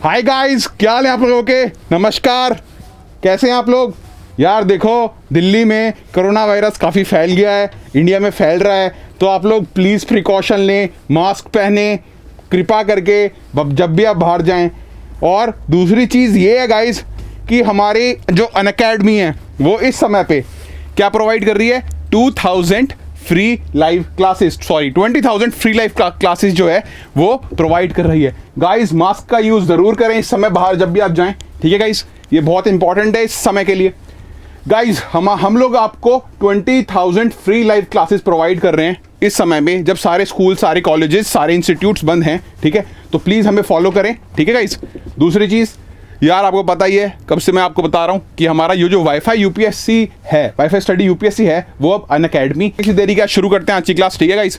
Hi guys, क्या हाल है आप लोगों के? नमस्कार, कैसे हैं आप लोग? यार देखो, दिल्ली में कोरोना वायरस काफ़ी फैल गया है, इंडिया में फैल रहा है, तो आप लोग प्लीज़ प्रिकॉशन लें, मास्क पहने कृपा करके जब भी आप बाहर जाएं। और दूसरी चीज़ ये है गाइस कि हमारी जो अनअकैडमी है वो इस समय पे क्या प्रोवाइड कर रही है? 2000 free live classes, sorry 20,000 free live classes जो है वो प्रोवाइड कर रही है। गाइस मास्क का यूज़ ज़रूर करें इस समय बाहर जब भी आप जाएं, ठीक है गाइस? ये बहुत इंपॉर्टेंट है इस समय के लिए। गाइस हम लोग आपको 20,000 फ्री लाइव क्लासेस प्रोवाइड कर रहे हैं इस समय में, जब सारे स्कूल, सारे कॉलेजेस, सारे इंस्टीट्यूट्स बंद हैं, ठीक है? तो प्लीज़ हमें फॉलो करें, ठीक है गाइस? दूसरी चीज़ यार, आपको पता ही है, कब से मैं आपको बता रहा हूँ कि हमारा ये जो वाईफाई यूपीएससी है, वाईफाई स्टडी यूपीएससी है, वो अब अनअकैडमी। किसी देरी क्या शुरू करते हैं आज की क्लास, ठीक है गाइस?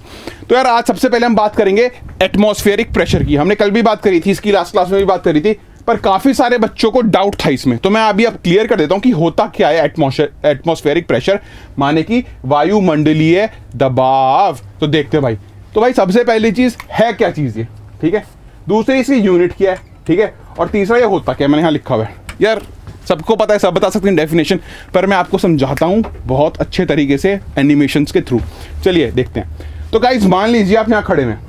तो यार आज सबसे पहले हम बात करेंगे एटमॉस्फेरिक प्रेशर की। हमने कल भी बात करी थी, इसकी लास्ट क्लास में भी बात करी थी, पर काफ़ी सारे बच्चों को डाउट था इसमें, तो मैं अभी अब क्लियर कर देता हूँ कि होता क्या है एटमॉस्फेरिक प्रेशर, माने कि वायुमंडलीय दबाव। तो देखते हैं भाई। तो भाई सबसे पहली चीज़ है क्या चीज़ ये, ठीक है? दूसरी इसकी यूनिट क्या है, ठीक है? और तीसरा ये होता क्या, मैंने यहाँ लिखा हुआ है। यार सबको पता है, सब बता सकते हैं डेफिनेशन, पर मैं आपको समझाता हूँ बहुत अच्छे तरीके से एनिमेशंस के थ्रू। चलिए देखते हैं। तो गाइस मान लीजिए आप यहाँ खड़े हुए हैं,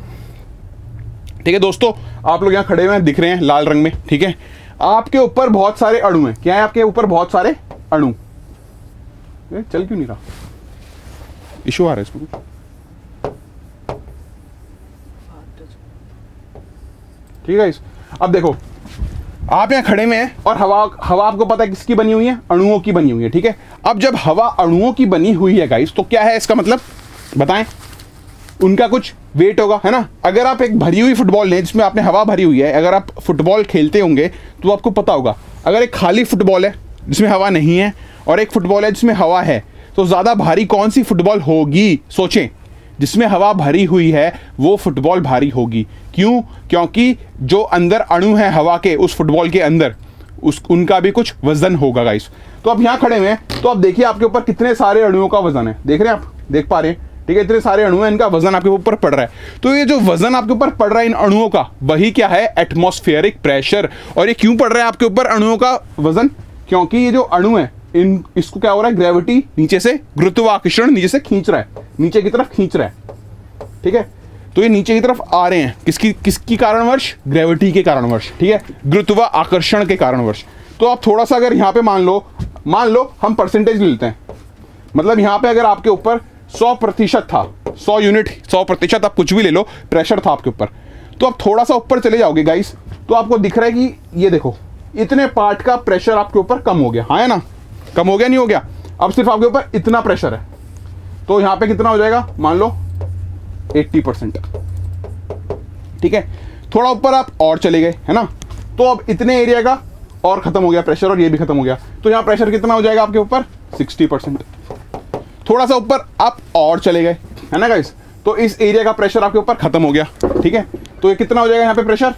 ठीक है दोस्तों? आप लोग यहाँ खड़े हुए हैं, दिख रहे हैं लाल रंग में, ठीक है? आपके ऊपर बहुत सारे अणु हैं। क्या है आपके ऊपर? बहुत सारे अणु। चल क्यों नहीं रहा? इशू आ रहा है इसमें? ठीक है। अब देखो, आप यहाँ खड़े में हैं और हवा आपको पता है किसकी बनी हुई है? अणुओं की बनी हुई है, ठीक है? अब जब हवा अणुओं की बनी हुई है गाइस, तो क्या है इसका मतलब बताएं? उनका कुछ वेट होगा, है ना? अगर आप एक भरी हुई फुटबॉल लें जिसमें आपने हवा भरी हुई है, अगर आप फुटबॉल खेलते होंगे तो आपको पता होगा, अगर एक खाली फुटबॉल है जिसमें हवा नहीं है और एक फुटबॉल है जिसमें हवा है, तो ज़्यादा भारी कौन सी फुटबॉल होगी? सोचें। जिसमें हवा भरी हुई है वो फुटबॉल भारी होगी। क्यों? क्योंकि जो अंदर अणु है हवा के, उस फुटबॉल के अंदर, उनका भी कुछ वजन होगा गाइस। तो अब यहाँ खड़े हुए हैं, तो अब देखिए आपके ऊपर कितने सारे अणुओं का वजन है। देख रहे हैं आप? देख पा रहे हैं? ठीक है, इतने सारे अणु हैं, इनका वजन आपके ऊपर पड़ रहा है। तो ये जो वजन आपके ऊपर पड़ रहा है इन अणुओं का, वही क्या है? Atmospheric pressure. और ये क्यों पड़ रहा है आपके ऊपर अणुओं का वजन? क्योंकि ये जो अणु है, इसको क्या हो रहा है? ग्रेविटी नीचे से, गुरुत्वाकर्षण नीचे से खींच रहा है, नीचे की तरफ खींच रहा है, ठीक है? तो ये नीचे की तरफ आ रहे हैं किसकी कारणवश? ग्रेविटी के कारणवश, ठीक है? गुरुत्वाकर्षण के कारणवश। तो आप थोड़ा सा अगर यहाँ पे मान लो हम परसेंटेज ले लेते हैं, मतलब यहाँ पे अगर आपके ऊपर 100% था, 100 यूनिट, 100% आप कुछ भी ले लो, प्रेशर था आपके ऊपर, तो आप थोड़ा सा ऊपर चले जाओगे गाइस, तो आपको दिख रहा है कि ये देखो, इतने पार्ट का प्रेशर आपके ऊपर कम हो गया। हाँ है ना? कम हो गया, नहीं हो गया? अब सिर्फ आपके ऊपर इतना प्रेशर है, तो यहाँ पे कितना हो जाएगा? मान लो 80%, ठीक है? थोड़ा ऊपर आप और चले गए, है ना? तो अब इतने एरिया का और खत्म हो गया प्रेशर, और ये भी खत्म हो गया, तो यहाँ प्रेशर कितना हो जाएगा आपके ऊपर? 60%। थोड़ा सा ऊपर आप और चले गए, है ना गाइस? तो इस एरिया का प्रेशर आपके ऊपर खत्म हो गया, ठीक है? तो ये कितना हो जाएगा यहाँ पे प्रेशर?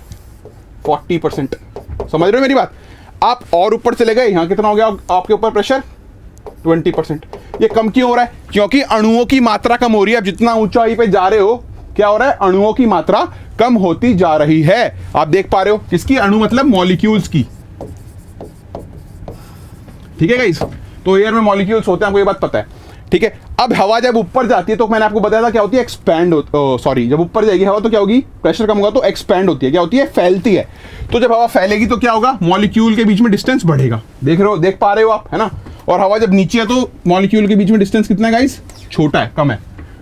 40%। समझ रहे हो मेरी बात? आप और ऊपर चले गए, यहाँ कितना हो गया आपके ऊपर प्रेशर? 20%। ये कम क्यों हो रहा है? क्योंकि अणुओं की मात्रा कम हो रही है। अब जितना ऊंचाई पे जा रहे हो, क्या हो रहा है? अणुओं की मात्रा कम होती जा रही है। आप देख पा रहे हो? किसकी? अणु मतलब मॉलिक्यूल्स की, ठीक है गाइस? तो एयर में मॉलिक्यूल्स होते हैं, आपको ये बात पता है, ठीक है? अब हवा जब ऊपर जाती है, तो मैंने आपको बताया था क्या होती है? एक्सपैंड सॉरी, जब ऊपर जाएगी हवा तो क्या होगी? प्रेशर कम होगा तो एक्सपैंड होती है। क्या होती है? फैलती है। तो जब हवा फैलेगी तो क्या होगा? मॉलिक्यूल के बीच में डिस्टेंस बढ़ेगा। देख रहे हो? देख पा रहे हो आप, है ना? और हवा जब नीचे है तो मॉलिक्यूल के बीच में डिस्टेंस कितना है गाइस? छोटा है, कम है।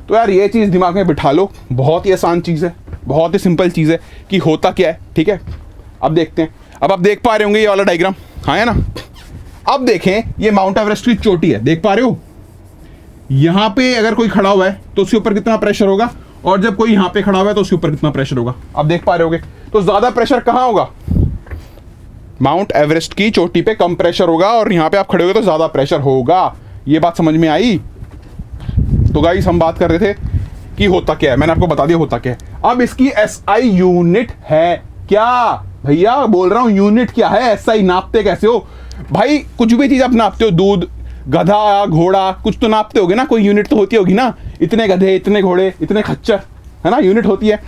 तो यार ये चीज़ दिमाग में बिठा लो, बहुत ही आसान चीज़ है, बहुत ही सिंपल चीज़ है कि होता क्या है, ठीक है? अब देखते हैं। अब आप देख पा रहे होंगे ये वाला डायग्राम, हाँ है ना? अब देखें, ये माउंट एवरेस्ट की चोटी है, देख पा रहे हो? यहाँ पे अगर कोई खड़ा हुआ है तो उसके ऊपर कितना प्रेशर होगा, और जब कोई यहाँ पे खड़ा हुआ है तो उसके ऊपर कितना प्रेशर होगा? आप देख पा रहे होगे। तो ज़्यादा प्रेशर कहाँ होगा? माउंट एवरेस्ट की चोटी पे कम प्रेशर होगा, और यहाँ पे आप खड़े हुए तो ज़्यादा प्रेशर होगा। ये बात समझ में आई? तो गाइस हम बात कर रहे थे कि होता क्या है, मैंने आपको बता दिया होता क्या है। अब इसकी एसआई यूनिट है क्या? भैया बोल रहा हूँ, यूनिट क्या है? एसआई नापते कैसे हो भाई? कुछ भी चीज़ आप नापते हो, दूध, गधा, घोड़ा, कुछ तो नापते होगे ना, कोई यूनिट तो होती होगी ना। इतने गधे, इतने घोड़े, इतने खच्चर, है ना? यूनिट होती है।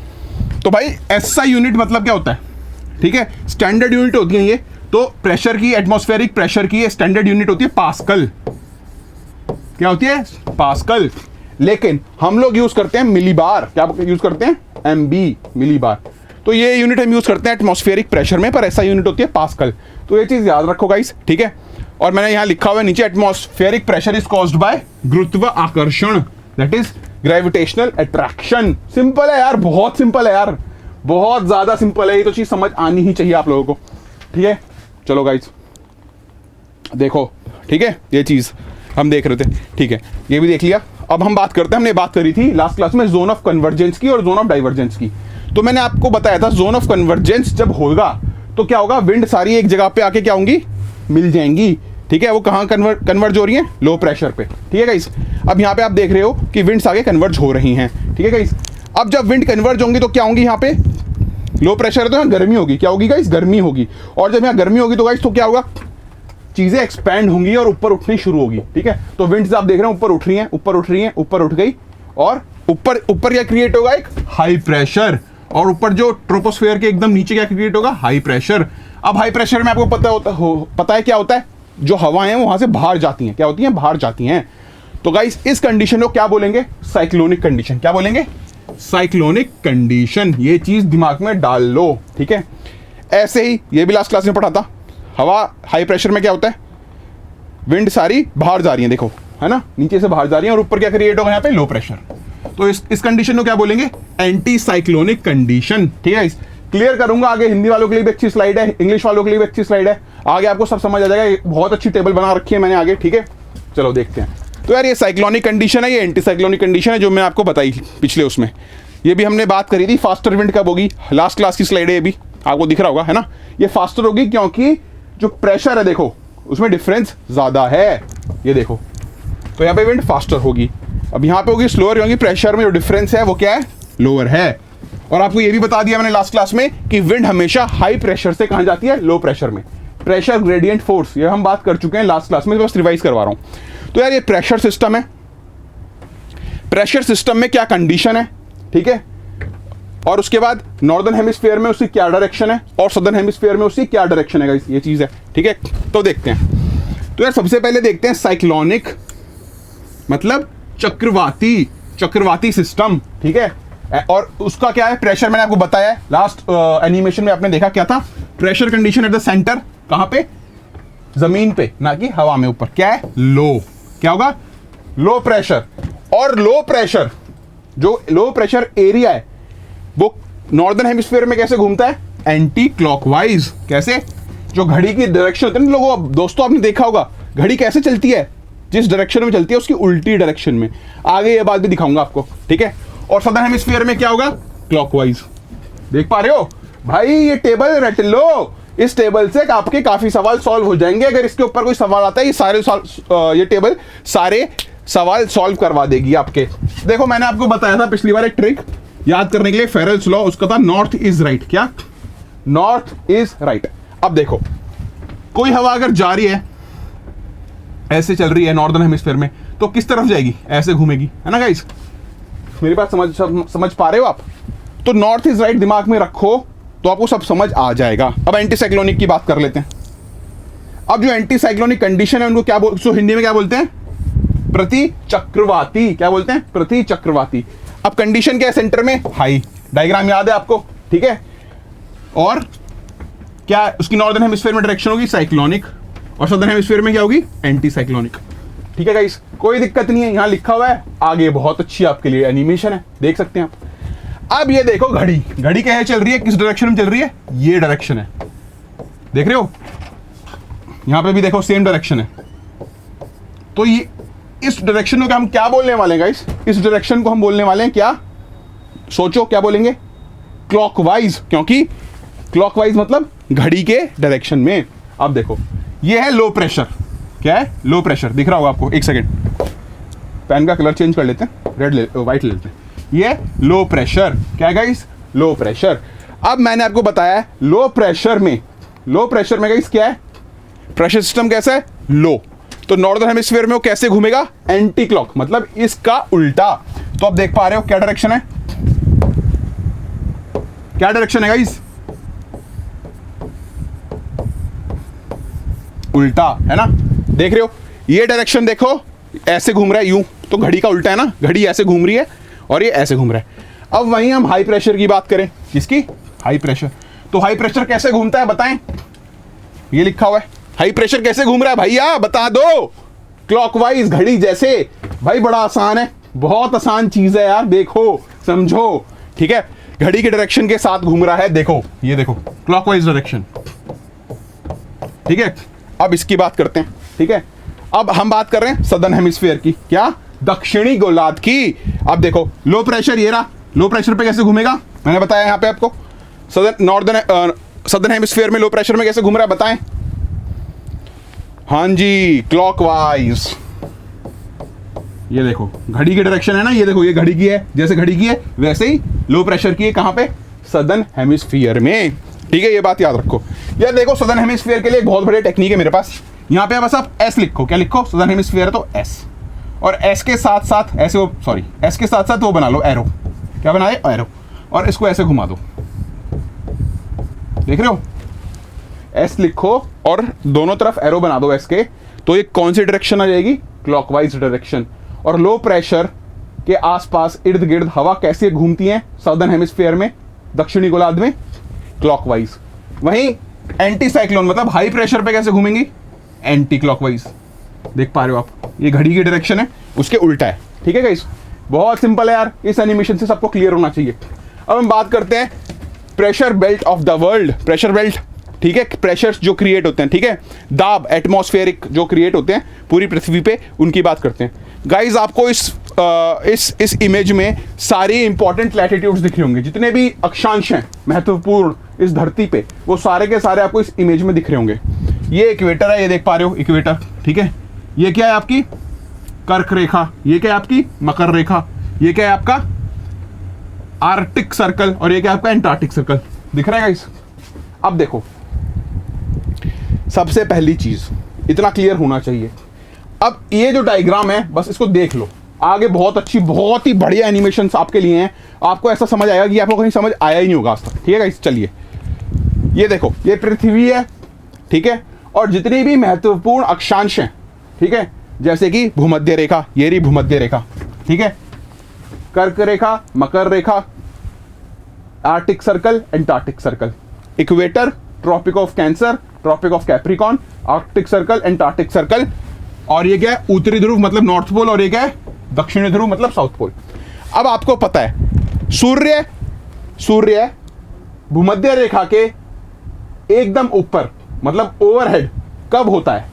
तो भाई एसआई यूनिट मतलब क्या होता है? ठीक है, स्टैंडर्ड यूनिट होती है ये। तो प्रेशर की, एटमॉस्फेरिक प्रेशर की स्टैंडर्ड यूनिट होती है पास्कल। क्या होती है? पास्कल। लेकिन हम लोग यूज करते हैं मिलीबार। क्या यूज करते हैं? MB, millibar. तो ये यूनिट हम यूज करते हैं एटमॉस्फेरिक प्रेशर में, पर ऐसा यूनिट होती है पास्कल। तो ये चीज याद रखो गाइस, ठीक है। और मैंने यहां लिखा हुआ है नीचे, atmospheric pressure is caused by गुरुत्व आकर्षण, that is gravitational attraction. Simple है यार, बहुत सिंपल है यार, बहुत ज्यादा सिंपल है। ये तो चीज समझ आनी ही चाहिए आप लोगों को, ठीक है। चलो गाइस देखो, ठीक है, ये चीज हम देख रहे थे, ठीक है, ये भी देख लिया। अब हम बात करते हैं, हमने बात करी थी लास्ट क्लास में जोन ऑफ कन्वर्जेंस की और जोन ऑफ डाइवर्जेंस की। तो मैंने आपको बताया था जोन ऑफ कन्वर्जेंस जब होगा तो क्या होगा, विंड सारी एक जगह पे आके क्या होंगी, मिल जाएंगी, ठीक है। वो कहाँ कन्वर्ज हो रही है? लो प्रेशर पे, ठीक है गाइस। अब यहाँ पे आप देख रहे हो कि विंड्स आगे कन्वर्ज हो रही हैं, ठीक है गाइस। अब जब विंड कन्वर्ज होंगी तो क्या होंगी, यहाँ पे लो प्रेशर है तो यहाँ गर्मी होगी। क्या होगी गाइस? गर्मी होगी। और जब यहाँ गर्मी होगी तो गाइस तो क्या होगा, चीजें एक्सपैंड होंगी और ऊपर उठनी शुरू होगी, ठीक है। तो विंड्स आप देख रहे हैं ऊपर उठ रही हैं, ऊपर उठ रही हैं, ऊपर उठ गई, और ऊपर ऊपर क्या क्रिएट होगा? एक हाई प्रेशर। और ऊपर जो ट्रोपोस्फेयर के एकदम नीचे क्या क्रिएट होगा? High pressure. अब हाई प्रेशर में आपको पता है क्या होता है? जो हवाएं हैं वहां से बाहर जाती हैं। क्या होती हैं? बाहर जाती हैं। तो गाइस इस कंडीशन को क्या बोलेंगे? Cyclonic condition. क्या बोलेंगे? Cyclonic condition. ये चीज दिमाग में डाल लो, ठीक है। ऐसे ही ये भी लास्ट क्लास में पढ़ा था, हवा हाई प्रेशर में क्या होता है, विंड सारी बाहर जा रही है, देखो, है ना, नीचे से बाहर जा रही है, और ऊपर क्या क्रिएट होगा? यहाँ पे लो प्रेशर। तो इस कंडीशन को क्या बोलेंगे? एंटी साइक्लोनिक कंडीशन, ठीक है। क्लियर करूंगा आगे, हिंदी वालों के लिए भी अच्छी स्लाइड है, इंग्लिश वालों के लिए भी अच्छी स्लाइड है, आगे आपको सब समझ आ जाएगा। बहुत अच्छी टेबल बना रखी है मैंने आगे, ठीक है। चलो देखते हैं। तो यार ये साइक्लोनिक कंडीशन है, ये एंटी साइक्लोनिक कंडीशन है जो मैं आपको बताई पिछले उसमें। ये भी हमने बात करी थी, फास्टर विंड कब होगी, लास्ट क्लास की स्लाइड है, ये भी आपको दिख रहा होगा, है ना। ये फास्टर होगी क्योंकि जो प्रेशर है देखो उसमें डिफरेंस ज्यादा है, ये देखो। तो यहाँ पे विंड फास्टर होगी। अब यहाँ पे होगी स्लोअर, क्योंकि प्रेशर में जो डिफरेंस है वो क्या है? लोअर है। और आपको ये भी बता दिया मैंने लास्ट क्लास में कि विंड हमेशा हाई प्रेशर से कहां जाती है? लो प्रेशर में। प्रेशर ग्रेडियंट फोर्स, ये हम बात कर चुके हैं लास्ट क्लास में, बस रिवाइज करवा रहा हूं। तो यार ये प्रेशर सिस्टम है, प्रेशर सिस्टम में क्या कंडीशन है, ठीक है। और उसके बाद नॉर्दर्न हेमिस्फीयर में उसकी क्या डायरेक्शन है और सदर्न हेमिस्फीयर में उसकी क्या डायरेक्शन है, ये चीज है, ठीक है। तो देखते हैं। तो यार सबसे पहले देखते हैं साइक्लोनिक मतलब चक्रवाती सिस्टम, ठीक है। और उसका क्या है? प्रेशर मैंने आपको बताया है लास्ट एनिमेशन में, आपने देखा क्या था? Pressure condition at the centre, कहां पे? जमीन पे, ना कि हवा में। ऊपर क्या है? लो। क्या होगा? Low pressure. और लो प्रेशर, जो लो प्रेशर एरिया है वो नॉर्दर्न हेमिस्फीयर में कैसे घूमता है? Anti clockwise. कैसे? जो घड़ी की डायरेक्शन होती है ना लोगों, दोस्तों आपने देखा होगा घड़ी कैसे चलती है, जिस डायरेक्शन में चलती है उसकी उल्टी डायरेक्शन में। आगे ये बात भी दिखाऊंगा आपको, ठीक है। और सदर्न हेमिस्फीयर में क्या होगा? क्लॉकवाइज। देख पा रहे हो भाई? ये टेबल रट लो, इस टेबल से आपके काफी सवाल सॉल्व हो जाएंगे। अगर इसके ऊपर कोई सवाल आता है, ये टेबल सारे सवाल सॉल्व करवा देगी आपके। देखो मैंने आपको बताया था पिछली बार एक ट्रिक याद करने के लिए, फेरेल्स लॉ, उसका था नॉर्थ इज राइट। क्या? North is right. अब देखो कोई हवा अगर जा रही है, ऐसे चल रही है नॉर्दर्न हेमिस्फीयर में, तो किस तरफ जाएगी? ऐसे घूमेगी, है ना गाइस। मेरी बात समझ पा रहे हो आप? तो नॉर्थ इज राइट दिमाग में रखो तो आपको सब समझ आ जाएगा। अब एंटी साइक्लोनिक की बात कर लेते हैं। अब जो एंटी साइक्लोनिक कंडीशन है उनको क्या हिंदी में क्या बोलते हैं? प्रति चक्रवाती। क्या बोलते हैं? प्रति चक्रवाती। अब कंडीशन क्या है? सेंटर में हाई। डायग्राम याद है आपको, ठीक है। और क्या उसकी नॉर्दर्न हेमिस्फीयर में डायरेक्शन होगी? साइक्लोनिक। और सदर्न हेमिस्फीयर में क्या होगी? एंटी साइक्लोनिक, ठीक है गाइस। कोई दिक्कत नहीं है, यहां लिखा हुआ है, आगे बहुत अच्छी आपके लिए एनिमेशन है, देख सकते हैं आप। अब ये देखो घड़ी कैसे चल रही है, किस डायरेक्शन में चल रही है? ये डायरेक्शन है, देख रहे हो? यहां पे भी देखो सेम डायरेक्शन है। तो ये इस डायरेक्शन को हम क्या बोलने वाले हैं गाइस? इस डायरेक्शन को हम बोलने वाले हैं क्या? सोचो क्या बोलेंगे? क्लॉकवाइज, क्योंकि क्लॉकवाइज मतलब घड़ी के डायरेक्शन में। अब देखो ये है लो प्रेशर। क्या है? Low pressure. दिख रहा होगा आपको, एक सेकेंड पेन का कलर चेंज कर लेते हैं, व्हाइट ले लेते हैं। ये लो प्रेशर। क्या है गाइस? Low pressure. अब मैंने आपको बताया है लो प्रेशर में गाइस क्या है? प्रेशर सिस्टम कैसा है? लो। तो नॉर्दर्न हेमिस्फीयर में वो कैसे घूमेगा? एंटी क्लॉक, मतलब इसका उल्टा। तो आप देख पा रहे हो क्या डायरेक्शन है? क्या डायरेक्शन है गाइस? उल्टा, है ना, देख रहे हो, ये डायरेक्शन देखो ऐसे घूम रहा है यूं, तो घड़ी का उल्टा है ना, घड़ी ऐसे घूम रही है और ये ऐसे घूम रहा है। अब वहीं हम हाई प्रेशर की बात करें, किसकी, हाई प्रेशर। तो हाई प्रेशर कैसे घूमता है बताएं, ये लिखा हुआ है, हाई प्रेशर कैसे घूम रहा है भैया बता दो, क्लॉकवाइज घड़ी जैसे। भाई बड़ा आसान है, बहुत आसान चीज है यार, देखो समझो, ठीक है, घड़ी के डायरेक्शन के साथ घूम रहा है, देखो ये देखो क्लॉकवाइज डायरेक्शन, ठीक है। अब इसकी बात करते हैं, ठीक है, अब हम बात कर रहे हैं सदर्न हेमिस्फीयर की, क्या, दक्षिणी गोलार्ध की। अब देखो लो प्रेशर, ये रहा, लो प्रेशर पे कैसे घूमेगा, मैंने बताया यहां पे आपको, सदर्न हेमिस्फीयर में लो प्रेशर में कैसे घूम रहा है बताएं। हाँ जी, क्लॉकवाइज। ये देखो घड़ी की डायरेक्शन है ना, ये देखो ये घड़ी की है, जैसे घड़ी की है वैसे ही लो प्रेशर की है, कहां पे, सदर्न हेमिस्फीयर में, ठीक है, ये बात याद रखो। यार देखो सदर्न हेमिस्फीयर के लिए एक बहुत बड़ी टेक्निक है मेरे पास, यहां पे बस आप एस लिखो, क्या लिखो, सदर्न हेमिस्फीयर है तो एस, और एस के साथ साथ ऐसे वो, सॉरी एस के साथ साथ वो बना लो एरो, क्या बनाए, एरो, और इसको ऐसे घुमा दो, देख रहे हो, एस लिखो और दोनों तरफ एरो बना दो एस के, तो ये कौन सी डायरेक्शन आ जाएगी, क्लॉकवाइज डायरेक्शन। और लो प्रेशर के आसपास इर्द गिर्द हवा कैसे घूमती है सदर्न हेमिस्फीयर में, दक्षिणी गोलार्ध में, क्लॉकवाइज। वहीं एंटी साइक्लोन मतलब हाई प्रेशर पे कैसे घूमेंगी, एंटी क्लॉकवाइज, देख पा रहे हो आप, ये घड़ी की डायरेक्शन है उसके उल्टा है, ठीक है गाइस, बहुत सिंपल है यार, इस एनिमेशन से सबको क्लियर होना चाहिए। अब हम बात करते हैं pressure belt of the world, pressure belt, ठीक है, प्रेशर्स जो क्रिएट होते हैं, ठीक है, दाब एटमॉस्फेरिक जो क्रिएट होते हैं पूरी पृथ्वी पे, उनकी बात करते हैं गाइज। आपको इस इमेज में सारी इंपॉर्टेंट लैटिट्यूड्स दिख रहे होंगे, जितने भी अक्षांश हैं महत्वपूर्ण इस धरती पे, वो सारे के सारे आपको इस इमेज में दिख रहे होंगे। ये इक्वेटर है, ये देख पा रहे हो इक्वेटर, ठीक है, ये क्या है आपकी कर्क रेखा, ये क्या है आपकी मकर रेखा, ये क्या है आपका आर्कटिक सर्कल, और ये क्या है आपका एंटार्क्टिक सर्कल, दिख रहा है गाइस। अब देखो सबसे पहली चीज इतना क्लियर होना चाहिए, अब ये जो डायग्राम है बस इसको देख लो, आगे बहुत अच्छी बहुत ही बढ़िया एनिमेशन आपके लिए हैं, आपको ऐसा समझ आएगा कि आपको कहीं समझ आया ही नहीं होगा आज तक, ठीक है गाइस। चलिए ये देखो, ये पृथ्वी है, ठीक है, और जितनी भी महत्वपूर्ण अक्षांश हैं, ठीक है, जैसे कि भूमध्य रेखा, ये रही भूमध्य रेखा, ठीक है, कर्क रेखा, मकर रेखा, Arctic circle, Antarctic circle, equator, tropic of Cancer, tropic of Capricorn, Arctic circle, Antarctic circle, और ये क्या है उत्तरी ध्रुव मतलब नॉर्थ पोल, और ये क्या है दक्षिणी ध्रुव मतलब साउथ पोल। अब आपको पता है सूर्य भूमध्य रेखा के एकदम ऊपर मतलब ओवरहेड कब होता है,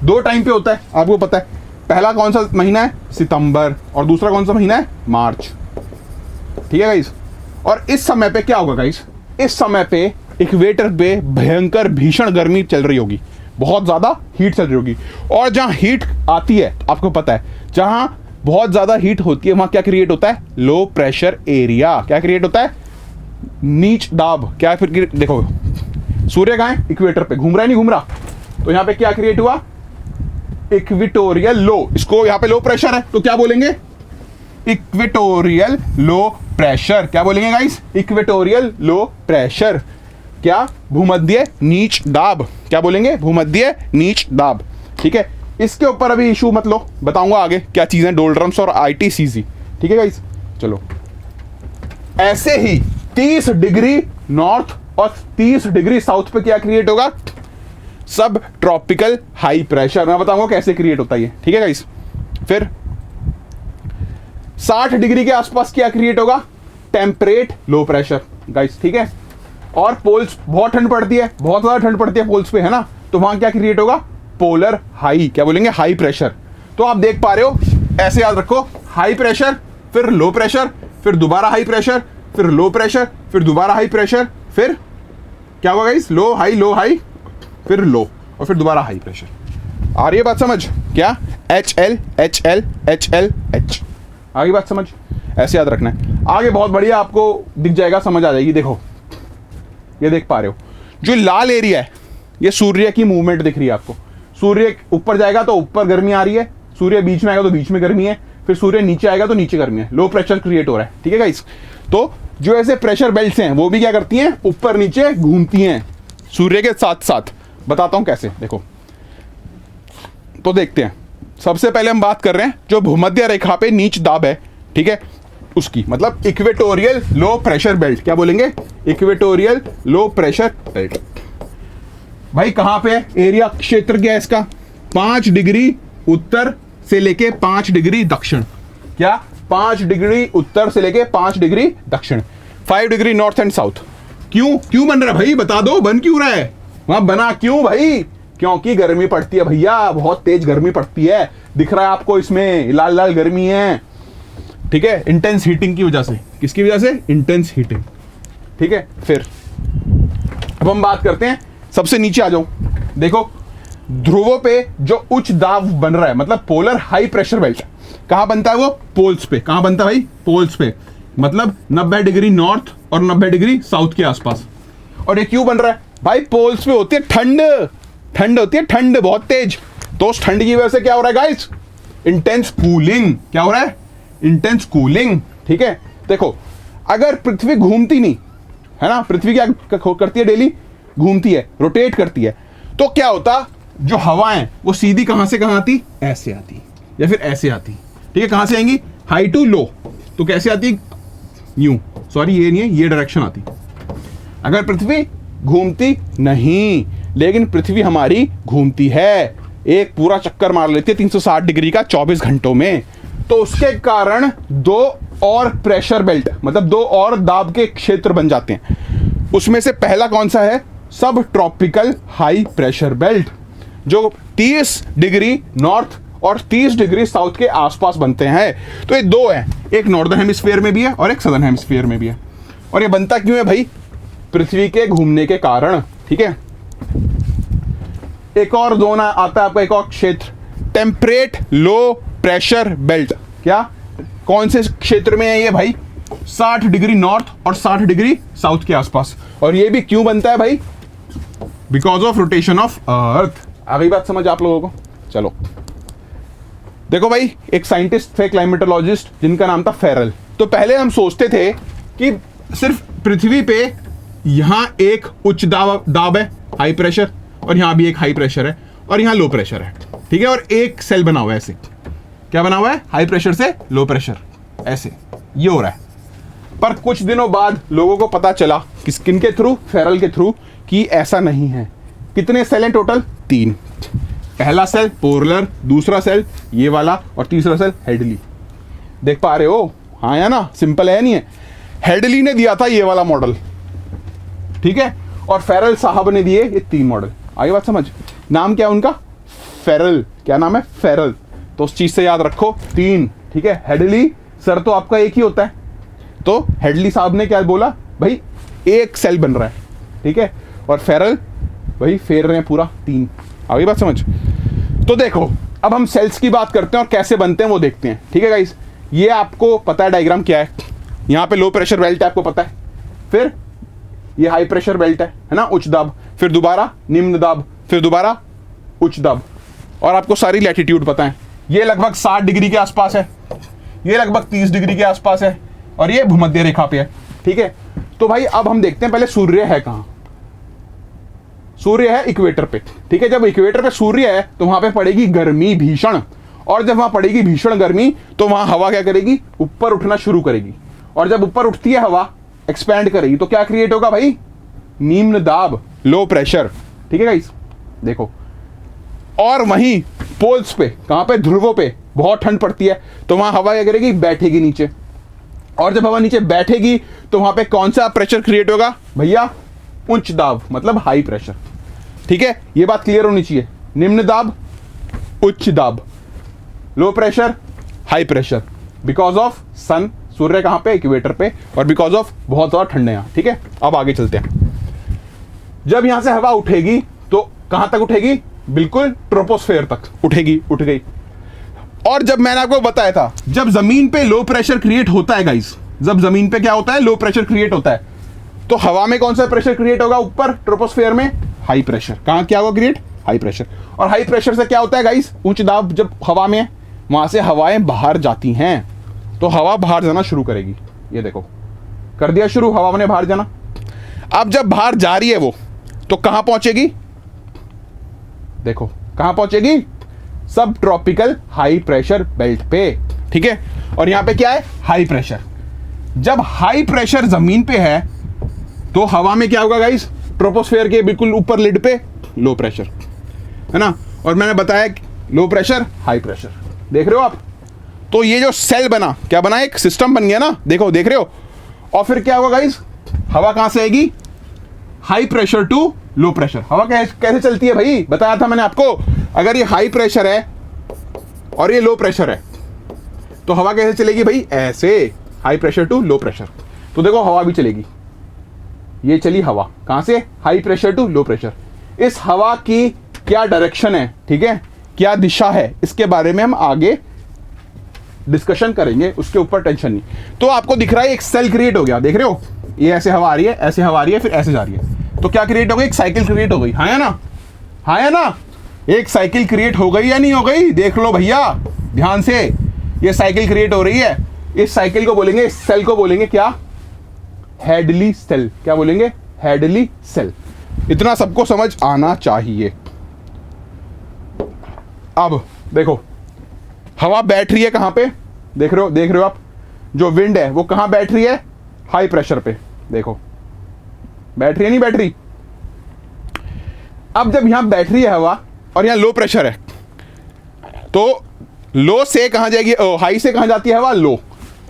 दो टाइम पे होता है, आपको पता है, पहला कौन सा महीना है, सितंबर, और दूसरा कौन सा महीना है, मार्च, ठीक है गाइस। और इस समय पे क्या होगा गाइस, इस समय पे इक्वेटर पे भयंकर भीषण गर्मी चल रही होगी, बहुत ज्यादा हीट चल रही होगी, और जहां हीट आती है आपको पता है, जहां बहुत ज्यादा हीट होती है वहां क्या क्रिएट होता है, लो प्रेशर एरिया, क्या क्रिएट होता है, नीच दाब, क्या फिर देखो सूर्य कहां है, इक्वेटर पे घूम रहा है, नहीं घूम रहा, तो यहां पे क्या क्रिएट हुआ, इक्वेटोरियल लो, इसको यहां पे लो प्रेशर है तो क्या बोलेंगे, इक्वेटोरियल लो प्रेशर, क्या बोलेंगे गाइस, इक्वेटोरियल लो प्रेशर, क्या भूमध्य नीच दाब, क्या बोलेंगे, भूमध्य नीच दाब, ठीक है। इसके ऊपर अभी इशू मत लो, बताऊंगा आगे क्या चीजें, डोल्ड्रम्स और आईटीसीजी, ठीक है गाइस। चलो ऐसे ही 30 डिग्री नॉर्थ और 30 डिग्री साउथ पे क्या क्रिएट होगा, सब ट्रॉपिकल हाई प्रेशर, मैं बताऊंगा कैसे क्रिएट होता है, ठीक है गाइस। फिर 60 डिग्री के आसपास क्या क्रिएट होगा, टेम्परेट लो प्रेशर गाइस, ठीक है। और पोल्स बहुत ठंड पड़ती है, बहुत ज्यादा ठंड पड़ती है पोल्स पे, है ना, तो वहां क्या क्रिएट होगा, पोलर हाई, क्या बोलेंगे, हाई प्रेशर। तो आप देख पा रहे हो, ऐसे याद रखो, हाई प्रेशर, फिर लो प्रेशर, फिर दोबारा हाई प्रेशर, फिर लो प्रेशर, फिर दोबारा हाई प्रेशर, फिर क्या होगा गाइस, लो हाई, फिर लो, और फिर दोबारा हाई प्रेशर। आ रही है बात समझ, क्या HL HL HL H, आगे बात समझ, ऐसे याद रखना है, आगे बहुत बढ़िया आपको दिख जाएगा, समझ आ जाएगी। देखो ये देख पा रहे हो, जो लाल एरिया है ये सूर्य की मूवमेंट दिख रही है आपको, सूर्य ऊपर जाएगा तो ऊपर गर्मी आ रही है, सूर्य बीच में आएगा तो बीच में गर्मी है, फिर सूर्य नीचे आएगा तो नीचे गर्मी है, लो प्रेशर क्रिएट हो रहा है, ठीक है गाइस। तो जो ऐसे प्रेशर बेल्ट्स हैं वो भी क्या करती हैं, ऊपर नीचे घूमती हैं सूर्य के साथ साथ, बताता हूं कैसे। देखो तो देखते हैं। सबसे पहले हम बात कर रहे हैं जो भूमध्य रेखा पे नीच दाब है, ठीक है, उसकी, मतलब इक्वेटोरियल लो प्रेशर बेल्ट। क्या बोलेंगे? Equatorial low pressure belt. भाई कहां पे है? एरिया, क्षेत्र क्या है इसका? 5 डिग्री उत्तर से लेके 5 डिग्री दक्षिण। क्या? 5 डिग्री उत्तर से लेके 5 डिग्री दक्षिण, 5 डिग्री नॉर्थ एंड साउथ। क्यों बन रहा है भाई? बता दो, बन क्यों रहा है? वहां बना क्यों भाई? क्योंकि गर्मी पड़ती है भैया, बहुत तेज गर्मी पड़ती है। दिख रहा है आपको इसमें लाल लाल गर्मी है, ठीक है, इंटेंस हीटिंग की वजह से। किसकी वजह से? इंटेंस हीटिंग, ठीक है। फिर अब हम बात करते हैं, सबसे नीचे आ जाओ। देखो ध्रुवों पे जो उच्च दाब बन रहा है, मतलब पोलर हाई प्रेशर बेल्ट, कहां बनता है वो? पोल्स पे। कहां बनता है भाई? पोल्स पे, मतलब 90 डिग्री नॉर्थ और 90 डिग्री साउथ के आसपास। और ये क्यों बन रहा है भाई? पोल्स पे होती है ठंड होती है, ठंड बहुत तेज। तो उस ठंड की वजह से क्या हो रहा है गाइस? Intense cooling. क्या हो रहा है? इंटेंस कूलिंग, ठीक है। देखो अगर पृथ्वी घूमती नहीं है ना, पृथ्वी क्या करती है? डेली घूमती है, रोटेट करती है, तो क्या होता? जो हवाएं वो सीधी कहां से कहां आती? ऐसे आती या फिर ऐसे आती, ठीक है। कहां से आएंगी? High to low. तो कैसे आती? यूं, सॉरी ये नहीं है, ये डायरेक्शन आती। अगर पृथ्वी घूमती नहीं, लेकिन पृथ्वी हमारी घूमती है, एक पूरा चक्कर मार लेती है 360 डिग्री का 24 घंटों में, तो उसके कारण 2 और प्रेशर बेल्ट, मतलब 2 और दाब के क्षेत्र बन जाते हैं। उसमें से पहला कौन सा है? सब ट्रॉपिकल हाई प्रेशर बेल्ट, जो 30 डिग्री नॉर्थ और 30 डिग्री साउथ के आसपास बनते हैं। तो ये 2 हैं, एक नॉर्दर्न हेमिस्फीयर में भी है और एक सदर्न हेमिस्फीयर में भी है। और ये बनता क्यों है भाई? पृथ्वी के घूमने के कारण, ठीक है। एक और जोन आता है आपका, एक और क्षेत्र, टेम्परेट लो प्रेशर बेल्ट। क्या? कौन से क्षेत्र में है ये भाई? 60 डिग्री नॉर्थ और 60 डिग्री साउथ के आसपास। और ये भी क्यों बनता है भाई? Because of rotation of earth. आ गई बात समझ आप लोगों को? चलो देखो भाई, एक साइंटिस्ट थे, क्लाइमेटोलॉजिस्ट, जिनका नाम था फेरल। तो पहले हम सोचते थे कि सिर्फ पृथ्वी पे यहां एक उच्च दाब है, हाई प्रेशर, और यहां भी एक हाई प्रेशर है, और यहां लो प्रेशर है, ठीक है। और एक सेल बना हुआ है ऐसे। क्या बना हुआ है? हाई प्रेशर से लो प्रेशर, ऐसे ये हो रहा है। पर कुछ दिनों बाद लोगों को पता चला, किनके थ्रू? फेरल के थ्रू, कि ऐसा नहीं है। कितने सेल हैं टोटल? 3। पहला सेल पोलर, दूसरा सेल ये वाला, और तीसरा सेल हेडली। देख पा रहे हो? हाँ या ना? सिंपल है नहीं है? हेडली ने दिया था ये वाला मॉडल, ठीक है, और फेरल साहब ने दिए ये 3 मॉडल। आई बात समझ? नाम क्या है उनका? फेरल। क्या नाम है? फेरल। तो उस चीज से याद रखो 3, ठीक है। हेडली सर तो आपका एक ही होता है, तो हेडली साहब ने क्या बोला भाई? एक सेल बन रहा है, ठीक है, और फेरल भाई फेर रहे हैं पूरा 3। आ गई बात समझ? तो देखो अब हम सेल्स की बात करते हैं और कैसे बनते हैं वो देखते हैं, ठीक है गाइस। ये आपको पता है डायग्राम क्या है? यहाँ पे लो प्रेशर बेल्ट है, आपको पता है। फिर ये हाई प्रेशर बेल्ट है ना, उच्च दाब, फिर दोबारा निम्न दाब, फिर दोबारा उच्च दाब, और आपको सारी लैटिट्यूड पता है। ये लगभग 60 डिग्री के आसपास है, ये लगभग 30 डिग्री के आसपास है, और ये भूमध्य रेखा पे है, ठीक है। तो भाई अब हम देखते हैं पहले सूर्य है कहां। सूर्य है इक्वेटर पे, ठीक है। जब इक्वेटर पे सूर्य है तो वहां पे पड़ेगी गर्मी भीषण, और जब वहां पड़ेगी भीषण गर्मी तो वहां हवा क्या करेगी? ऊपर उठना शुरू करेगी, और जब ऊपर उठती है हवा, एक्सपैंड करेगी, तो क्या क्रिएट होगा भाई? निम्न दाब, लो प्रेशर, ठीक है गाइस। देखो, और वहीं पोल्स पे, कहां पे? ध्रुवों पे बहुत ठंड पड़ती है, तो वहां हवा क्या करेगी? बैठेगी नीचे, और जब हवा नीचे बैठेगी तो वहां पे कौन सा प्रेशर क्रिएट होगा भैया? उच्च दाब, मतलब हाई प्रेशर, ठीक है। ये बात क्लियर होनी चाहिए। निम्न दाब, उच्च दाब, low pressure, high pressure, because of sun, सूर्य कहां पे? इक्वेटर पे, और बिकॉज ऑफ बहुत ज्यादा ठंड है यहां, ठीक है। अब आगे चलते हैं। जब यहां से हवा उठेगी तो कहां तक उठेगी? बिल्कुल ट्रोपोस्फेयर तक उठेगी, उठ गई। और जब मैंने आपको बताया था, जब जमीन पे लो प्रेशर क्रिएट होता है गाइस, जब जमीन पे क्या होता है? लो प्रेशर क्रिएट होता है, तो हवा में कौन सा प्रेशर क्रिएट होगा? ऊपर ट्रोपोस्फेयर में हाई प्रेशर। कहां क्या होगा क्रिएट? High pressure. और हाई प्रेशर से क्या होता है गाइस? उच्च दाब जब हवा में, वहां से हवाएं बाहर जाती हैं, तो हवा बाहर जाना शुरू करेगी। ये देखो, कर दिया शुरू हवा ने बाहर जाना। अब जब बाहर जा रही है वो, तो कहां पहुंचेगी? देखो कहां पहुंचेगी? सब ट्रॉपिकल हाई प्रेशर बेल्ट पे, ठीक है। और यहां पे क्या है, हाई प्रेशर। जब हाई प्रेशर जमीन पे है तो हवा में क्या होगा गाइस, ट्रोपोस्फेयर के बिल्कुल ऊपर लिड पे लो प्रेशर, है ना। और मैंने बताया लो प्रेशर हाई प्रेशर, देख रहे हो आप। तो ये जो सेल बना, क्या बना, एक सिस्टम बन गया ना, देखो देख रहे हो। और फिर क्या होगा गाइस, हवा कहां से आएगी, high pressure to low pressure. हवा कैसे चलती है भाई, बताया था मैंने आपको। अगर ये हाई प्रेशर है और ये लो प्रेशर है तो हवा कैसे चलेगी भाई, ऐसे, high pressure to low pressure. तो देखो हवा भी चलेगी, ये चली हवा कहां से, high pressure to low pressure. इस हवा की क्या डायरेक्शन है, ठीक है, क्या दिशा है, इसके बारे में हम आगे डिस्कशन करेंगे, उसके ऊपर टेंशन नहीं। तो आपको दिख रहा है एक सेल क्रिएट हो गया, देख रहे हो, ये ऐसे हवा आ रही है, ऐसे हवा आ रही है, फिर ऐसे जा रही है। तो क्या क्रिएट हो गई, एक साइकिल क्रिएट हो गई, हाँ या ना, हाँ या ना। एक साइकिल क्रिएट हो गई या नहीं हो गई, देख लो भैया ध्यान से। ये साइकिल क्रिएट हो रही है, इस साइकिल को बोलेंगे, इस सेल को बोलेंगे क्या, हैडली सेल। क्या बोलेंगे, हैडली सेल। इतना सबको समझ आना चाहिए। अब देखो हवा बैठ रही है कहां पे, देख रहे हो आप, जो विंड है वो कहां बैठ रही है, हाई प्रेशर पे। देखो बैठ रही है, नहीं बैठ रही। अब जब यहां बैठ रही है हवा और यहां लो प्रेशर है, तो लो से कहां जाएगी, हाई से कहां जाती है हवा, लो।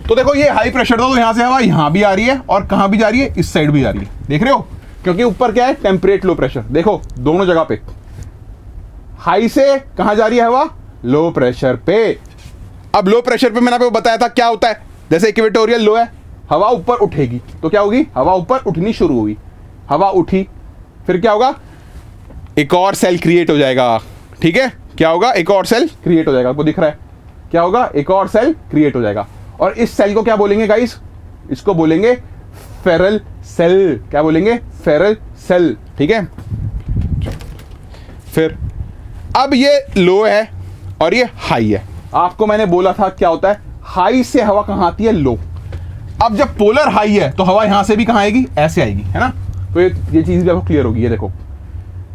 तो देखो ये हाई प्रेशर था, तो यहां से हवा यहां भी आ रही है और कहां भी जा रही है, इस साइड भी जा रही है, देख रहे हो। क्योंकि ऊपर क्या है, टेम्परेट लो प्रेशर, देखो दोनों जगह पे। हाई से कहां जा रही है हवा, लो प्रेशर पे। अब लो प्रेशर पे मैंने आपको बताया था क्या होता है, जैसे इक्वेटोरियल लो है, हवा ऊपर उठेगी तो क्या होगी, हवा ऊपर उठनी शुरू हुई, हवा उठी, फिर क्या होगा, एक और सेल क्रिएट हो जाएगा, ठीक है। क्या होगा, एक और सेल क्रिएट हो जाएगा, आपको दिख रहा है, क्या होगा, एक और सेल क्रिएट हो जाएगा। और इस सेल को क्या बोलेंगे गाइस, इसको बोलेंगे फेरल सेल। क्या बोलेंगे, फेरल सेल, ठीक है। फिर अब ये लो है और ये हाई है। आपको मैंने बोला था क्या होता है, हाई से हवा कहां आती है, लो। अब जब पोलर हाई है तो हवा यहां से भी कहां आएगी, ऐसे आएगी, है ना। तो ये चीज भी आपको क्लियर होगी। ये देखो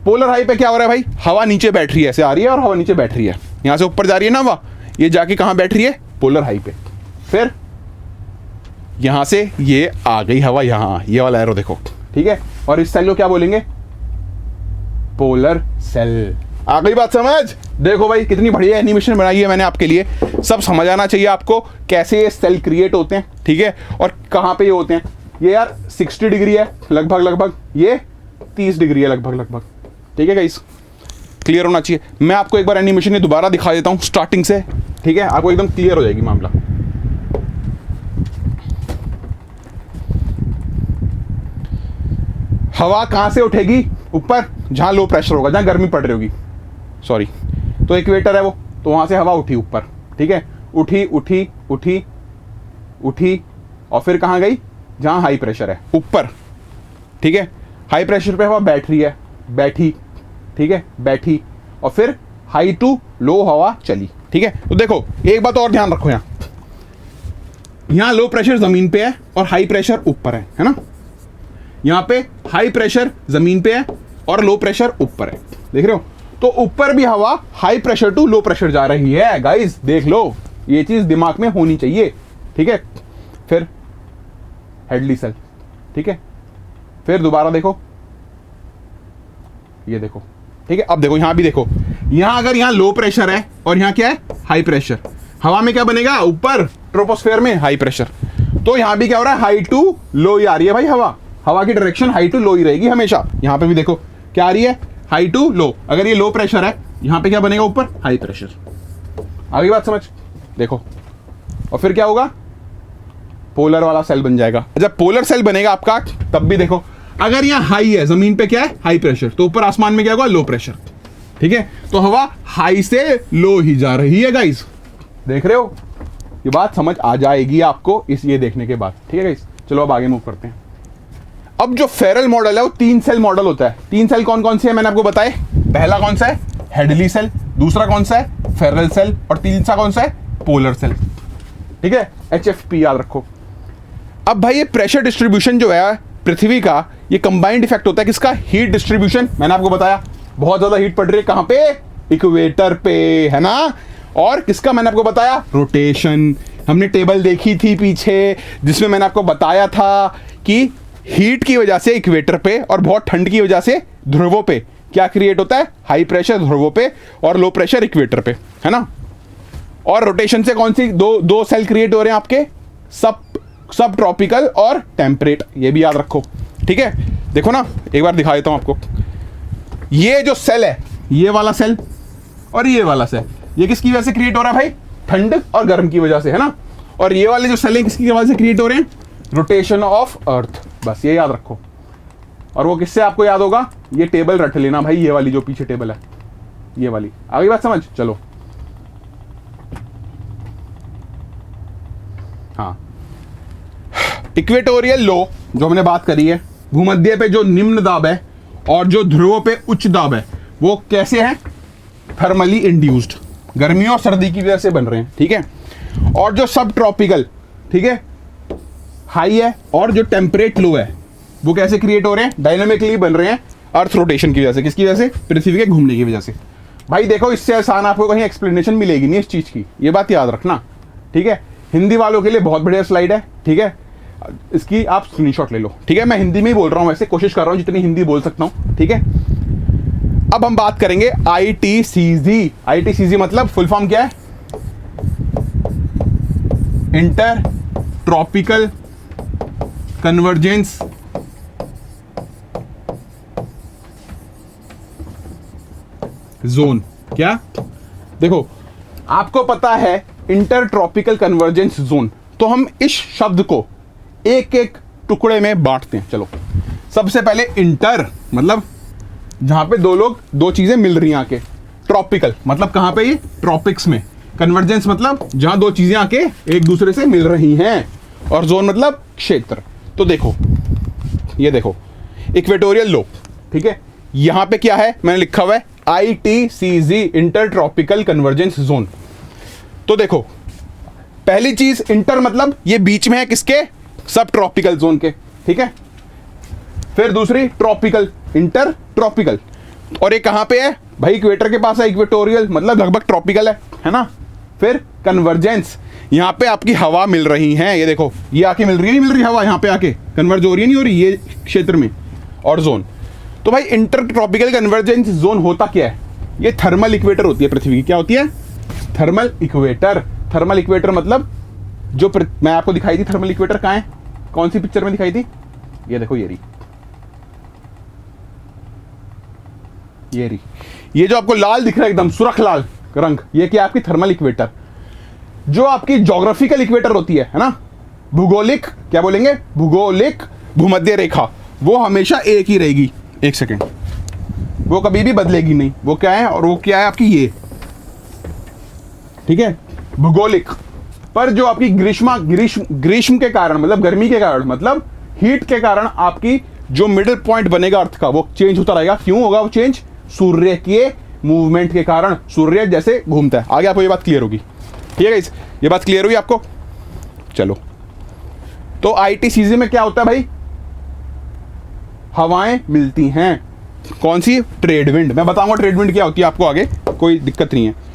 पोलर हाई पे क्या हो रहा है भाई, हवा नीचे बैठ रही है, ऐसे आ रही है और हवा नीचे बैठ रही है, यहां से ऊपर जा रही है ना हवा, ये जाके कहां बैठ रही है, पोलर हाई पे। फिर यहां से ये आ गई हवा यहां, ये वाला एरो देखो, ठीक है। और इस सेल को क्या बोलेंगे, पोलर सेल। आ गई बात समझ। देखो भाई कितनी बढ़िया एनिमेशन बनाई है मैंने आपके लिए, सब समझ आना चाहिए आपको कैसे ये सेल क्रिएट होते हैं, ठीक है। और कहां पे ये होते हैं, ये यार 60 डिग्री है लगभग, ये 30 डिग्री है लगभग, ठीक है गाइस, क्लियर होना चाहिए। मैं आपको एक बार एनिमेशन में दोबारा दिखा देता हूं स्टार्टिंग से, ठीक है, आपको एकदम क्लियर हो जाएगी मामला। हवा कहां से उठेगी, ऊपर, जहां लो प्रेशर होगा, जहां गर्मी पड़ रही होगी, सॉरी, तो इक्वेटर है वो, तो वहां से हवा उठी ऊपर, ठीक है, उठी और फिर कहां गई, जहां हाई प्रेशर है, ऊपर, ठीक है। हाई प्रेशर पे हवा बैठ रही है, बैठी, ठीक है, बैठी, और फिर हाई टू लो हवा चली, ठीक है। तो देखो एक बात और ध्यान रखो, यहां लो प्रेशर जमीन पे है और हाई प्रेशर ऊपर है ना। यहां पे हाई प्रेशर जमीन पे है और लो प्रेशर ऊपर है, देख रहे हो। तो ऊपर भी हवा high pressure to low pressure जा रही है गाइस, देख लो, ये चीज दिमाग में होनी चाहिए, ठीक है। फिर हेडली सेल, ठीक है। फिर दोबारा देखो, ये देखो, ठीक है। अब देखो यहां भी देखो, यहां अगर यहां लो प्रेशर है और यहां क्या है, हाई प्रेशर, हवा में क्या बनेगा, ऊपर ट्रोपोस्फेयर में हाई प्रेशर, तो यहां भी क्या हो रहा है, हाई टू लो ही आ रही है भाई हवा की डायरेक्शन हाई टू लो ही रहेगी हमेशा। यहां पे भी देखो क्या आ रही है, हाई टू लो। अगर ये लो प्रेशर है, यहां पे क्या बनेगा, ऊपर हाई प्रेशर। आगे बात समझ, देखो। और फिर क्या होगा, पोलर वाला सेल बन जाएगा। जब पोलर सेल बनेगा आपका, तब भी देखो, अगर यहां हाई है, जमीन पे क्या है, हाई प्रेशर, तो ऊपर आसमान में क्या होगा, लो प्रेशर, ठीक है। तो हवा हाई से लो ही जा रही है गाइस, देख रहे हो। ये बात समझ आ जाएगी आपको इस ये देखने के बाद, ठीक है गाइस। चलो अब आगे मूव करते हैं। अब जो फेरल मॉडल है वो 3 सेल मॉडल होता है। 3 सेल कौन कौन से है मैंने आपको बताए। पहला कौन सा है, हेडली सेल, दूसरा कौन सा है, फेरल सेल, और तीसरा कौन सा है, पोलर सेल, ठीक है। HFP याद रखो। अब भाई ये प्रेशर डिस्ट्रीब्यूशन जो है पृथ्वी का, ये कंबाइंड इफेक्ट होता है किसका, हीट डिस्ट्रीब्यूशन। मैंने आपको बताया बहुत ज्यादा हीट पड़ रही है कहां पे, इक्वेटर पे, है ना। और किसका मैंने आपको बताया, रोटेशन। हमने टेबल देखी थी पीछे जिसमें मैंने आपको बताया था कि हीट की वजह से इक्वेटर पे और बहुत ठंड की वजह से ध्रुवों पे क्या क्रिएट होता है, हाई प्रेशर ध्रुवों पे और लो प्रेशर इक्वेटर पे, है ना। और रोटेशन से कौन सी दो सेल क्रिएट हो रहे हैं आपके, सब ट्रॉपिकल और टेम्परेट, ये भी याद रखो, ठीक है। देखो ना, एक बार दिखा देता हूं आपको। ये जो सेल है, ये वाला सेल और ये वाला सेल, ये किसकी वजह से क्रिएट हो रहा है भाई, ठंड और गर्म की वजह से, है ना। और ये वाले जो सेल है किसकी वजह से क्रिएट हो रहे हैं, रोटेशन ऑफ अर्थ। बस ये याद रखो। और वो किससे आपको याद होगा, ये टेबल रट लेना भाई, ये वाली जो पीछे टेबल है, ये वाली। आगे बात समझ, चलो। हाँ, इक्वेटोरियल लो जो हमने बात करी है, भूमध्य पे जो निम्न दाब है और जो ध्रुवों पे उच्च दाब है, वो कैसे है, थर्मली इंड्यूस्ड, गर्मियों और सर्दी की वजह से बन रहे हैं, ठीक है। और जो सब ट्रॉपिकल, ठीक है, हाई है, और जो टेम्परेट लो है, वो कैसे क्रिएट हो रहे हैं, डायनामिकली बन रहे हैं अर्थ रोटेशन की वजह से। किसकी वजह से, पृथ्वी के घूमने की वजह से। भाई देखो, इससे आसान आपको कहीं एक्सप्लेनेशन मिलेगी नहीं इस चीज की, ये बात याद रखना, ठीक है। हिंदी वालों के लिए बहुत बढ़िया स्लाइड है, ठीक है, इसकी आप स्क्रीनशॉट ले लो, ठीक है। मैं हिंदी में ही बोल रहा हूं, वैसे कोशिश कर रहा हूं जितनी हिंदी बोल सकता हूं, ठीक है। अब हम बात करेंगे ITCZ। ITCZ मतलब फुल फॉर्म क्या है, इंटर ट्रॉपिकल कन्वर्जेंस जोन। क्या, देखो आपको पता है इंटर ट्रॉपिकल कन्वर्जेंस जोन, तो हम इस शब्द को एक एक टुकड़े में बांटते हैं। चलो, सबसे पहले इंटर मतलब जहां पे दो चीजें मिल रही हैं आके, ट्रॉपिकल मतलब कहां पे, ये ट्रॉपिक्स में, कन्वर्जेंस मतलब जहां दो चीजें आके एक दूसरे से मिल रही हैं, और जोन मतलब क्षेत्र। तो देखो, ये देखो इक्वेटोरियल लो, ठीक है, यहां पे क्या है, मैंने लिखा हुआ है ITCZ, inter tropical convergence zone. तो देखो, पहली चीज इंटर मतलब ये बीच में है किसके, सब ट्रॉपिकल जोन के, ठीक है। फिर दूसरी ट्रॉपिकल, इंटर ट्रॉपिकल, और ये कहां पे है भाई, इक्वेटर के पास है, इक्वेटोरियल मतलब लगभग ट्रॉपिकल है ना। फिर कन्वर्जेंस, यहां पे आपकी हवा मिल रही है, ये देखो, ये आके मिल रही है, नहीं मिल रही हवा, यहां पे आके कन्वर्ज हो रही है, नहीं हो रही, ये क्षेत्र में। और जोन, तो भाई इंटर ट्रॉपिकल कन्वर्जेंस जोन होता क्या है, ये थर्मल इक्वेटर होती है पृथ्वी की। क्या होती है, थर्मल इक्वेटर। थर्मल इक्वेटर मतलब जो मैं आपको दिखाई थी थर्मल इक्वेटर, कहां है, कौन सी पिक्चर में दिखाई थी, ये देखो, ये रही, ये जो आपको लाल दिख रहा है एकदम सुरख लाल रंग, ये क्या आपकी थर्मल इक्वेटर। जो आपकी ज्योग्राफिकल इक्वेटर होती है ना, भूगोलिक, क्या बोलेंगे, भूगोलिक भूमध्य रेखा, वो हमेशा एक ही रहेगी, एक सेकेंड, वो कभी भी बदलेगी नहीं। वो क्या है, और वो क्या है आपकी ये, ठीक है, भूगोलिक। पर जो आपकी ग्रीष्म के कारण मतलब गर्मी के कारण मतलब हीट के कारण आपकी जो मिडिल पॉइंट बनेगा अर्थ का, वो चेंज होता रहेगा। क्यों होगा वो चेंज, सूर्य के मूवमेंट के कारण, सूर्य जैसे घूमता है। आगे आपको ये बात क्लियर होगी, ठीक है गाइस, ये बात क्लियर हुई आपको। चलो, तो ITCZ में क्या होता है भाई, हवाएं मिलती हैं, कौन सी, ट्रेड विंड। मैं बताऊंगा ट्रेड विंड क्या होती है आपको आगे, कोई दिक्कत नहीं है।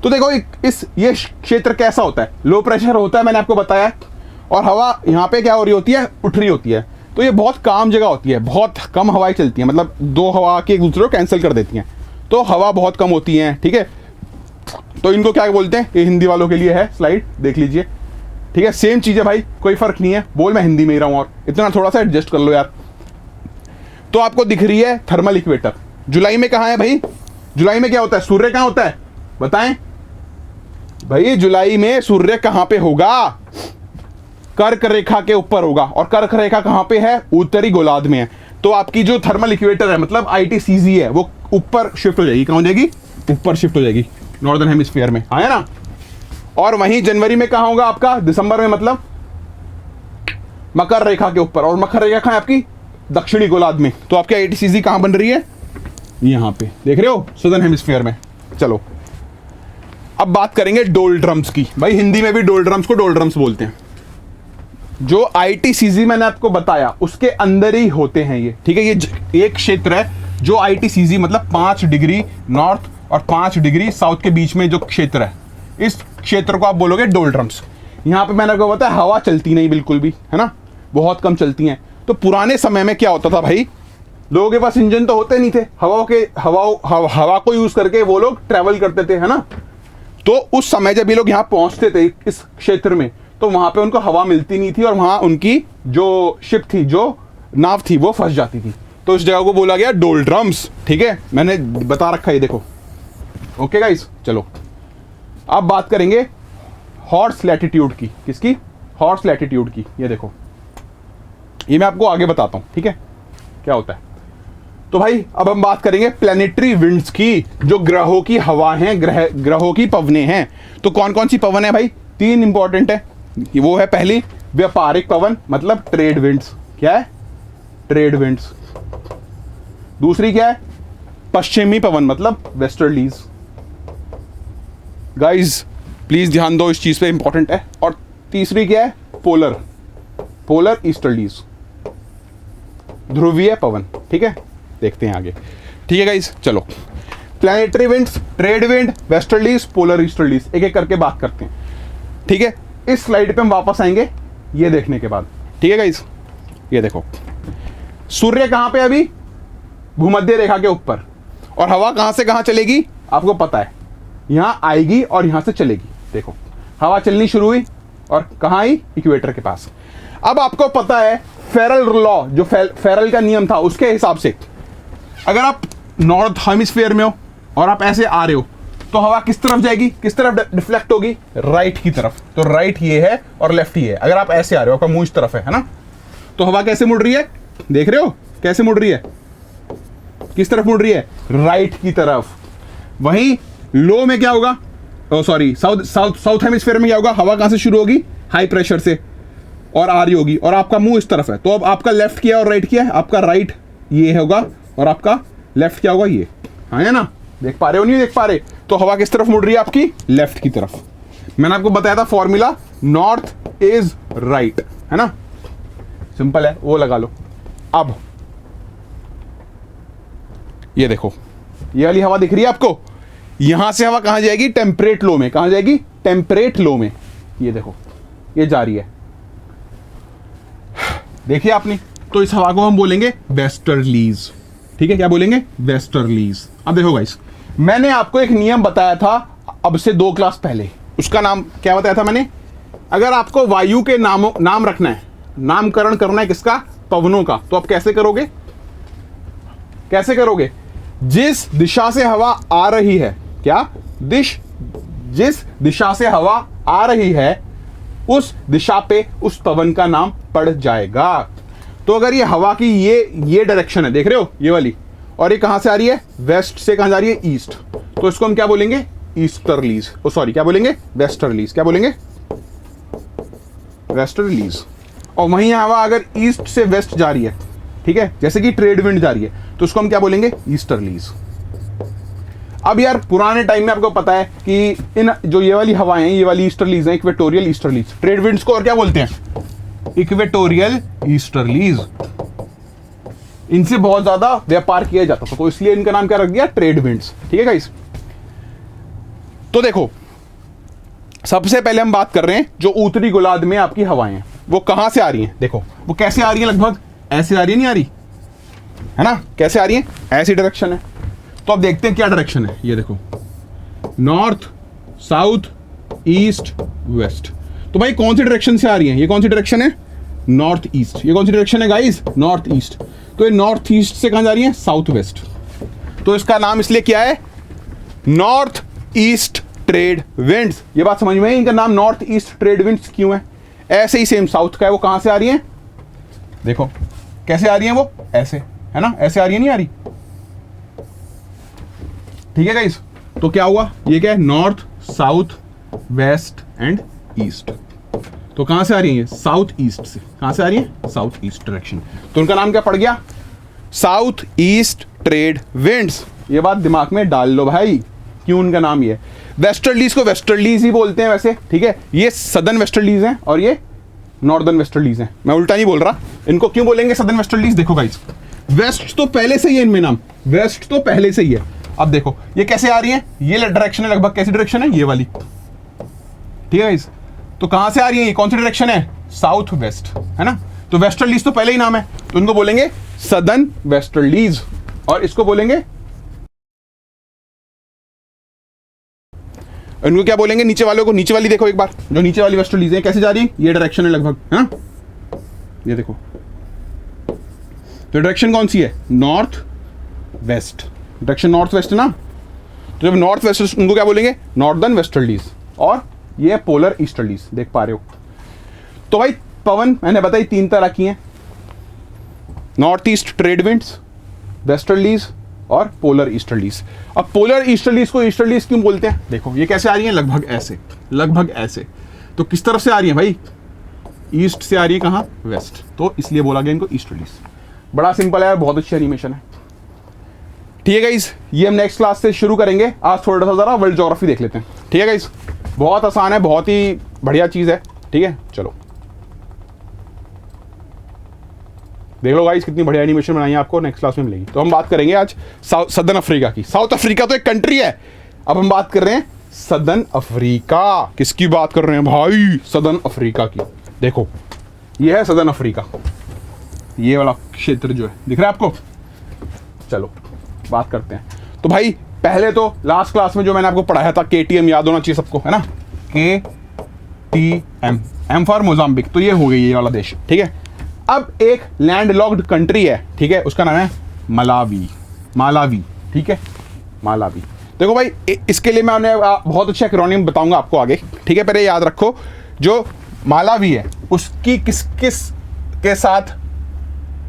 तो देखो ये क्षेत्र कैसा होता है, लो प्रेशर होता है, मैंने आपको बताया, और हवा यहाँ पे क्या हो रही होती है, उठ रही होती है। तो ये बहुत काम जगह होती है, बहुत कम हवाएं चलती हैं, मतलब दो हवा के एक दूसरे को कैंसिल कर देती हैं, तो हवा बहुत कम होती है, ठीक है। तो इनको क्या बोलते हैं, ये हिंदी वालों के लिए है स्लाइड, देख लीजिए, ठीक है। सेम चीज़ है भाई, कोई फर्क नहीं है, बोल मैं हिंदी में ही रहा हूँ, और इतना थोड़ा सा एडजस्ट कर लो यार। तो आपको दिख रही है थर्मल इक्वेटर। जुलाई में कहाँ है भाई, जुलाई में क्या होता है, सूर्य कहाँ होता है, बताएं भाई, जुलाई में सूर्य कहाँ पे होगा, कर्क रेखा के ऊपर होगा, और कर्क रेखा कहां पे है, उत्तरी गोलार्ध में है। तो आपकी जो थर्मल इक्वेटर है मतलब ITCZ है, वो ऊपर शिफ्ट हो जाएगी, कहां हो जाएगी, ऊपर शिफ्ट हो जाएगी, नॉर्दर्न हेमिस्फीयर में, है ना। और वहीं जनवरी में कहां होगा आपका, दिसंबर में मतलब मकर रेखा के ऊपर, और मकर रेखा कहां है आपकी, दक्षिणी गोलार्ध में। तो आपकी ITCZ कहां बन रही है, यहां पे देख रहे हो, सदर्न हेमिस्फीयर में। चलो, अब बात करेंगे डोलड्रम्स की। भाई हिंदी में भी डोलड्रम्स को डोलड्रम्स बोलते हैं। जो ITCZ मैंने आपको बताया उसके अंदर ही होते हैं ये, ठीक है। ये एक क्षेत्र है जो ITCZ मतलब 5 डिग्री नॉर्थ और 5 डिग्री साउथ के बीच में जो क्षेत्र है, इस क्षेत्र को आप बोलोगे डोल्ड्रम्स। यहाँ पे मैंने आपको बताया हवा चलती नहीं बिल्कुल भी, है ना, बहुत कम चलती हैं। तो पुराने समय में क्या होता था भाई, लोगों के पास इंजन तो होते नहीं थे, हवा को यूज करके वो लोग ट्रैवल करते थे, है ना। तो उस समय जब ये लोग यहाँ पहुंचते थे इस क्षेत्र में, तो वहां पे उनको हवा मिलती नहीं थी और वहां उनकी जो शिप थी, जो नाव थी, वो फंस जाती थी। तो इस जगह को बोला गया डोल्ड्रम्स। ठीक है, मैंने बता रखा है, ये देखो। ओके गाइस, चलो अब बात करेंगे हॉर्स लैटिट्यूड की। किसकी? हॉर्स लैटिट्यूड की। ये देखो, ये मैं आपको आगे बताता हूं, ठीक है, क्या होता है। तो भाई अब हम बात करेंगे प्लैनेटरी विंड्स की, जो ग्रहों की हवा हैं, ग्रहों की पवनें हैं। तो कौन कौन सी पवन है भाई? 3 इंपॉर्टेंट है। वो है पहली व्यापारिक पवन, मतलब ट्रेड विंड्स। क्या है? Trade winds. दूसरी क्या है? पश्चिमी पवन, मतलब वेस्टर्लीज। गाइस प्लीज ध्यान दो, इस चीज पे इंपॉर्टेंट है। और तीसरी क्या है? पोलर ईस्टर्लीज, ध्रुवीय पवन। ठीक है, देखते हैं आगे। ठीक है गाइस, चलो planetary winds, trade wind, westerlies, polar easterlies, एक एक करके बात करते हैं। ठीक है, इस स्लाइड पे हम वापस आएंगे ये देखने के बाद। ठीक है गाइस, ये देखो, सूर्य कहां पे? अभी भूमध्य रेखा के ऊपर। और हवा कहां से कहां चलेगी आपको पता है, यहां आएगी और यहां से चलेगी। देखो, हवा चलनी शुरू हुई और कहां आई? इक्वेटर के पास। अब आपको पता है फेरल लॉ, जो फेरल का नियम था, उसके हिसाब से अगर आप नॉर्थ हेमिस्फीयर में हो और आप ऐसे आ रहे हो, तो हवा किस तरफ जाएगी? किस तरफ डिफ्लेक्ट होगी? राइट की तरफ। तो राइट ये है और लेफ्ट ये है। अगर आप ऐसे आ रहे हो, आपका मुंह इस तरफ है ना, तो हवा कैसे मुड़ रही है? देख रहे हो कैसे मुड़ रही है? किस तरफ मुड़ रही है? राइट की तरफ। वहीं लो में क्या होगा? सॉरी, साउथ हेमिस्फीयर में क्या होगा? हवा कहां से शुरू होगी? हाई प्रेशर से, और आ रही होगी, और आपका मुंह इस तरफ है। तो अब आपका लेफ्ट किया और राइट किया है, आपका राइट ये होगा और आपका लेफ्ट क्या होगा? ये। हाँ है ना, देख पा रहे हो? नहीं देख पा रहे? तो हवा किस तरफ मुड़ रही है आपकी? लेफ्ट की तरफ। मैंने आपको बताया था फॉर्मूला, नॉर्थ इज राइट, है ना, सिंपल है, वो लगा लो। अब ये देखो, ये वाली हवा दिख रही है आपको? यहां से हवा कहां जाएगी? टेम्परेट लो में। कहां जाएगी? टेम्परेट लो में। ये देखो, ये जा रही है, देखिए आपने। तो इस हवा को हम बोलेंगे वेस्टर्लीज। ठीक है, क्या बोलेंगे? वेस्टर्लीज। अब देखो गाइस, मैंने आपको एक नियम बताया था अब से 2 क्लास पहले। उसका नाम क्या बताया था मैंने? अगर आपको वायु के नाम रखना है, नामकरण करना है किसका? पवनों का, तो आप कैसे करोगे? कैसे करोगे? जिस दिशा से हवा आ रही है, क्या जिस दिशा से हवा आ रही है, उस दिशा पे उस पवन का नाम पड़ जाएगा। तो अगर ये हवा की ये डायरेक्शन है, देख रहे हो, ये वाली, और ये कहां से आ रही है? वेस्ट से। कहां जा रही है? ईस्ट। तो इसको हम क्या बोलेंगे? ईस्टर्लीज। ओ सॉरी, क्या बोलेंगे? वेस्टर्लीज। क्या बोलेंगे? वेस्टर्लीज। और वहीं हवा अगर ईस्ट से वेस्ट जा रही है, ठीक है, जैसे कि ट्रेड विंड जा रही है, तो उसको हम क्या बोलेंगे? ईस्टर्लीज। अब यार पुराने टाइम में आपको पता है कि इन जो ये वाली हवाएं हैं, ये वाली ईस्टर्लीज हैं, इक्वेटोरियल ईस्टर्लीज। ट्रेड विंड्स को और क्या बोलते हैं? Equatorial easterlies. इनसे बहुत ज्यादा व्यापार किया जाता था, तो इसलिए इनका नाम क्या रख दिया? Trade winds. ठीक है गाइस, तो देखो, सबसे पहले हम बात कर रहे हैं जो उत्तरी गोलार्ध में आपकी हवाएं हैं, वो कहां से आ रही हैं। देखो वो कैसे आ रही हैं, लगभग ऐसे आ रही है, नहीं आ रही है ना? कैसे आ रही है? ऐसी डायरेक्शन है। तो अब देखते हैं क्या डायरेक्शन है। ये देखो, नॉर्थ, साउथ, ईस्ट, वेस्ट। तो भाई कौन सी डायरेक्शन से आ रही है? ये कौन सी डायरेक्शन है? North east. ये कौन सी डायरेक्शन है गाइस? North east. तो ये नॉर्थ ईस्ट से कहां जा रही है? South west. तो इसका नाम इसलिए क्या है? North east trade winds. ये बात समझ में आई? इनका नाम नॉर्थ ईस्ट ट्रेड विंड्स क्यों है? ऐसे ही सेम साउथ का है, वो कहां से आ रही है? देखो कैसे आ रही है, वो ऐसे, है ना, ऐसे आ रही है, नहीं आ रही? ठीक है गाइस, तो क्या हुआ? ये क्या है? North, south, west and east. तो कहां से आ रही है? साउथ ईस्ट से। कहां से आ रही है? South east direction. तो उनका नाम क्या पड़ गया? South east trade winds. ये बात दिमाग में डाल लो भाई, क्यों उनका नाम ये है। वेस्टर्लीज को वेस्टर्लीज ही बोलते हैं वैसे, ठीक है। ये सदर्न वेस्टर्लीज हैं और ये नॉर्दर्न वेस्टर्लीज हैं। मैं उल्टा नहीं बोल रहा। इनको क्यों बोलेंगे सदर्न वेस्टर्लीज? देखो गाइस, वेस्ट तो पहले से ही है इनमें नाम, वेस्ट तो पहले से ही है। अब देखो ये कैसे आ रही है, ये डायरेक्शन है लगभग, कैसी डायरेक्शन है, ये वाली, ठीक है गाइस। तो कहां से आ रही है, ये कौन सी डायरेक्शन है, साउथ वेस्ट, है ना। तो वेस्टर्लीज तो पहले ही नाम है, तो इनको बोलेंगे सदर्न वेस्टर्लीज, और इसको बोलेंगे, इनको क्या बोलेंगे, नीचे वालों को, नीचे वाली देखो एक बार, जो नीचे वाली वेस्टर्लीज है कैसे जा रही है, ये डायरेक्शन है लगभग, है ना, ये देखो। तो डायरेक्शन कौन सी है, north west, direction north west है ना। तो जब नॉर्थ वेस्ट, उनको क्या बोलेंगे, नॉर्दर्न वेस्टर्लीज, और ये पोलर ईस्टर्लीज, देख पा रहे हो। तो भाई पवन मैंने बताई 3 तरह की हैं, north east trade winds, westerlies और पोलर ईस्टर्लीज। अब पोलर ईस्टर्लीज को ईस्टर्लीज क्यों बोलते हैं, देखो ये कैसे आ रही है, लगभग ऐसे, लगभग ऐसे। तो किस तरफ से आ रही है भाई, ईस्ट से आ रही है, कहाँ, वेस्ट, तो इसलिए बोला गया इनको ईस्टर्लीज। बड़ा सिंपल है, बहुत अच्छी एनिमेशन है, ठीक है गाइस। ये हम नेक्स्ट क्लास से शुरू करेंगे, आज थोड़ा सा जरा वर्ल्ड ज्योग्राफी देख लेते हैं, ठीक है गाइस। बहुत आसान है, बहुत ही बढ़िया चीज है, ठीक है। चलो देख लो गाइस, कितनी बढ़िया एनिमेशन बनाई है, आपको नेक्स्ट क्लास में मिलेगी। तो हम बात करेंगे आज सदर्न अफ्रीका की। साउथ अफ्रीका तो एक कंट्री है, अब हम बात कर रहे हैं सदर्न अफ्रीका। किसकी बात कर रहे हैं भाई, सदर्न अफ्रीका की। देखो ये है सदर्न अफ्रीका, ये वाला क्षेत्र जो है दिख रहा है आपको। चलो बात करते हैं। तो भाई पहले तो लास्ट क्लास में जो मैंने आपको पढ़ाया था, KTM याद होना चाहिए सबको, है ना, KTM, M फॉर मोजाम्बिक। तो ये हो गई ये वाला देश, ठीक है। अब एक लैंडलॉक्ड कंट्री है, ठीक है, उसका नाम है मलावी, मालावी, ठीक है, मालावी। देखो भाई इसके लिए मैं बहुत अच्छा एक्रोनिम बताऊंगा आपको आगे, ठीक है। पहले याद रखो, जो मालावी है उसकी किस किस के साथ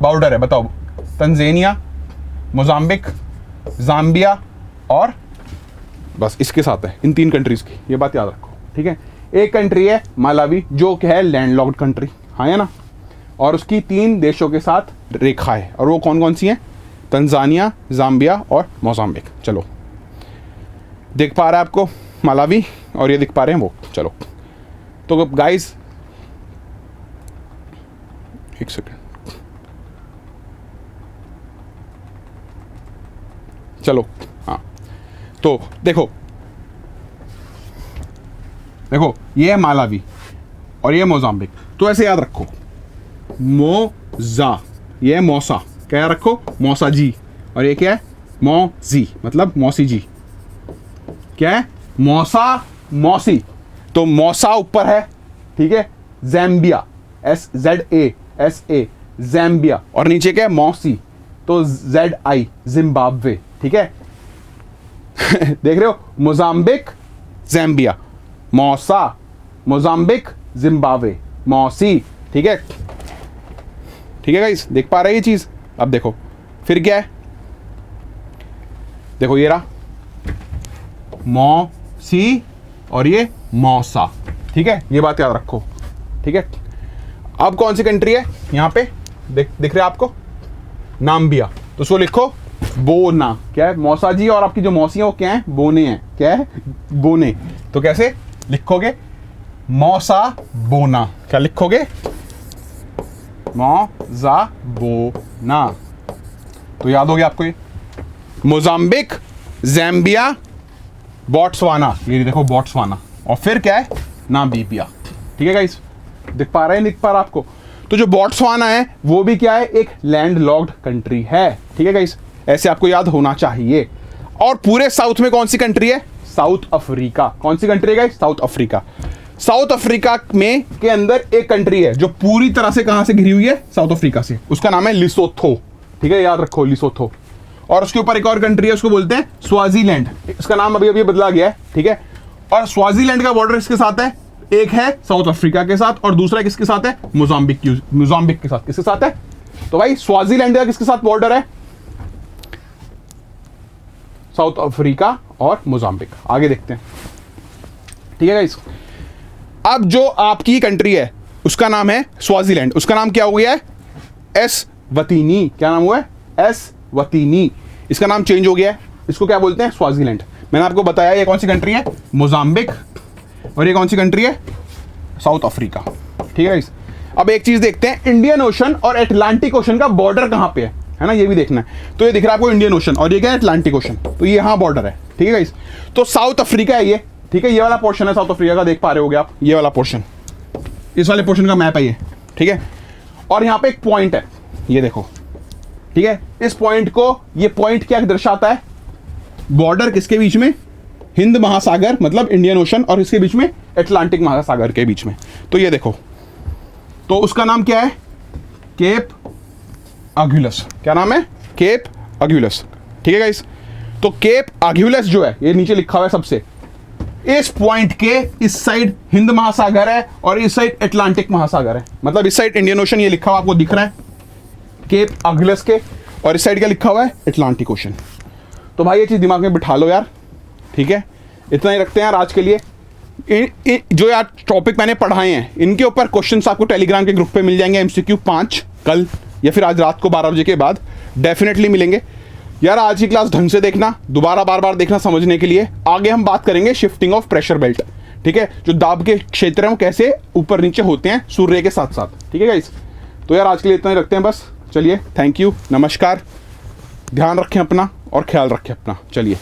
बॉर्डर है, बताओ, तंजानिया, मोजाम्बिक, जाम्बिया, और बस इसके साथ है, इन 3 कंट्रीज की, ये बात याद रखो, ठीक है। एक कंट्री है मालावी जो कि है लैंडलॉक्ड कंट्री, हाँ है ना, और उसकी 3 देशों के साथ रेखा है, और वो कौन कौन सी हैं, तंजानिया, जाम्बिया और मोजाम्बिक। चलो देख पा रहा है आपको मालावी, और ये दिख पा रहे हैं वो। चलो तो गाइस एक सेकेंड, चलो हाँ, तो देखो देखो ये है मालावी और ये मोजाम्बिक। तो ऐसे याद रखो, मोजा, ये है मौसा, क्या रखो, मौसा जी, और ये क्या है, मौजी, मतलब मौसी जी, क्या है, मौसा, मौसी। तो मौसा ऊपर है, ठीक है, ज़ैम्बिया, ZASA, ज़ैम्बिया, और नीचे क्या है, मौसी, तो ZI, जिम्बाब्वे, ठीक है। देख रहे हो, मोजाम्बिक, ज़ैम्बिया, मौसा, मोजाम्बिक, जिम्बाब्वे, मौसी, ठीक है, ठीक है गाइस, देख पा रहे हैं ये चीज। अब देखो फिर क्या है, देखो ये रहा मौसी और ये मौसा, ठीक है, ये बात याद रखो, ठीक है। अब कौन सी कंट्री है यहां पे, दिख रहा है आपको, नाम्बिया। तो उसको लिखो बोना, क्या है, मौसा जी और आपकी जो मौसी है वो क्या है, बोने हैं, क्या है, बोने। तो कैसे लिखोगे, मौसा बोना, क्या लिखोगे, मौजा बोना। तो याद हो गया आपको ये, मोजाम्बिक, ज़ैम्बिया, बोट्सवाना, ये देखो बोट्सवाना, और फिर क्या है, नामीबिया, ठीक है गाइस, दिख पा रहा है, दिख पा रहा आपको। तो जो बोट्सवाना है वो भी क्या है, एक लैंडलॉक्ड कंट्री है, ठीक है गाइस, ऐसे आपको याद होना चाहिए। और पूरे साउथ में कौन सी कंट्री है, साउथ अफ्रीका। कौन सी कंट्री है guys, south Africa. South Africa में के अंदर एक कंट्री है जो पूरी तरह से कहां से घिरी हुई है, साउथ अफ्रीका से, उसका नाम है लिसोथो, ठीक है, याद रखो लिसोथो। और उसके ऊपर एक और कंट्री है, उसको बोलते हैं स्वाजीलैंड, इसका नाम अभी अभी बदला गया है, ठीक है। और स्वाजीलैंड का बॉर्डर इसके साथ है, एक है साउथ अफ्रीका के साथ और दूसरा किसके साथ है, मोजाम्बिक के साथ। किसके साथ है, तो भाई स्वाजीलैंड का किसके साथ बॉर्डर है, साउथ अफ्रीका और मोजाम्बिक। आगे देखते हैं, ठीक है गाइस। अब जो आपकी कंट्री है उसका नाम है स्वाजीलैंड, उसका नाम क्या हो गया है, एस्वातिनी। क्या नाम हुआ है, एस्वातिनी, इसका नाम चेंज हो गया है, इसको क्या बोलते हैं, स्वाजीलैंड। मैंने आपको बताया ये कौन सी कंट्री है, मोजाम्बिक, और ये कौन सी कंट्री है, साउथ अफ्रीका, ठीक है गाइस। अब एक चीज देखते हैं, इंडियन ओशन और अटलांटिक ओशन का बॉर्डर कहां पे है। है ना, ये भी देखना है। तो ये दिख रहा है आपको इंडियन ओशन, और ये क्या है, अटलांटिक ओशन। तो ये यहाँ बॉर्डर है, ठीक है गाइस। तो साउथ अफ्रीका है ये, ठीक है, ये वाला पोर्शन है साउथ अफ्रीका का, देख पा रहे होगे आप, ये वाला पोर्शन, इस वाले पोर्शन का मैप है ये, ठीक है। और यहाँ पे एक पॉइंट है, ये देखो, ठीक है। इस पॉइंट को, ये पॉइंट क्या दर्शाता है, बॉर्डर किसके बीच में, हिंद महासागर मतलब इंडियन ओशन, और इसके बीच में अटलांटिक महासागर के बीच में। तो ये देखो, तो उसका नाम क्या है, केप अग्युलस। क्या नाम है, केप अग्युलस, ठीक है गाइस। तो केप अग्युलस जो है, ये नीचे लिखा हुआ है सबसे, इस पॉइंट के इस साइड हिंद महासागर है और इस साइड अटलांटिक महासागर है। मतलब इस साइड इंडियन ओशन, ये लिखा हुआ आपको दिख रहा है केप अग्युलस के, और इस साइड क्या लिखा हुआ है, अटलांटिक ओशन। तो भाई ये चीज़ दिमाग में बिठा लो यार, ठीक है। इतना ही रखते हैं यार आज के लिए। जो यार टॉपिक मैंने पढ़ाए हैं, इनके ऊपर क्वेश्चंस आपको टेलीग्राम के ग्रुप पे मिल जाएंगे, MCQ 5 कल या फिर आज रात को 12 बजे के बाद डेफिनेटली मिलेंगे यार। आज की क्लास ढंग से देखना, दोबारा बार बार देखना समझने के लिए। आगे हम बात करेंगे शिफ्टिंग ऑफ प्रेशर बेल्ट, ठीक है, जो दाब के क्षेत्र हैं वो कैसे ऊपर नीचे होते हैं सूर्य के साथ साथ, ठीक है गाइस। तो यार आज के लिए इतना ही रखते हैं बस। चलिए, थैंक यू, नमस्कार, ध्यान रखें अपना और ख्याल रखें अपना। चलिए।